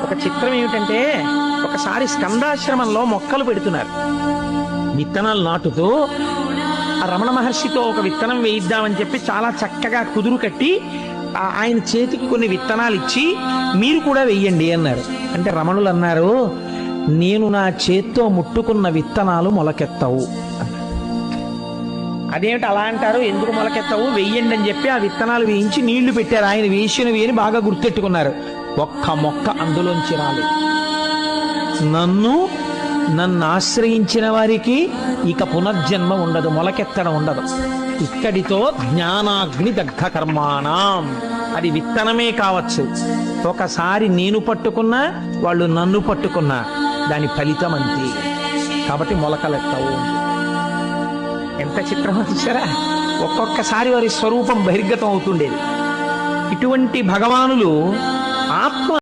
ఒక చిత్రం ఏమిటంటే, ఒకసారి స్కందాశ్రమంలో మొక్కలు పెడుతున్నారు, విత్తనాలు నాటుతూ. ఆ రమణ మహర్షితో ఒక విత్తనం వేయిద్దామని చెప్పి చాలా చక్కగా కుదురు కట్టి ఆయన చేతికి కొన్ని విత్తనాలు ఇచ్చి, మీరు కూడా వెయ్యండి అన్నారు. అంటే రమణులు అన్నారు, నేను నా చేత్తో ముట్టుకున్న విత్తనాలు మొలకెత్తవు. అదేమిటి అలా అంటారు, ఎందుకు మొలకెత్తవు, వెయ్యండి అని చెప్పి ఆ విత్తనాలు వేయించి నీళ్లు పెట్టారు. ఆయన వేసినవి అని బాగా గుర్తెట్టుకున్నారు. ఒక్క మొక్క అందులోంచి రాలేదు. నన్ను ఆశ్రయించిన వారికి ఇక పునర్జన్మ ఉండదు, మొలకెత్తడం ఉండదు. ఇక్కడితో జ్ఞానాగ్ని దగ్ధ కర్మాణం. అది విత్తనమే కావచ్చు. ఒకసారి నేను పట్టుకున్నా, వాళ్ళు నన్ను పట్టుకున్నా, దాని ఫలితం అంతే. కాబట్టి మొలకలెత్తవు. ఎంత చిత్రమో చూసారా? ఒక్కొక్కసారి వారి స్వరూపం బహిర్గతం అవుతుండేది. ఇటువంటి భగవానులు ఆత్మ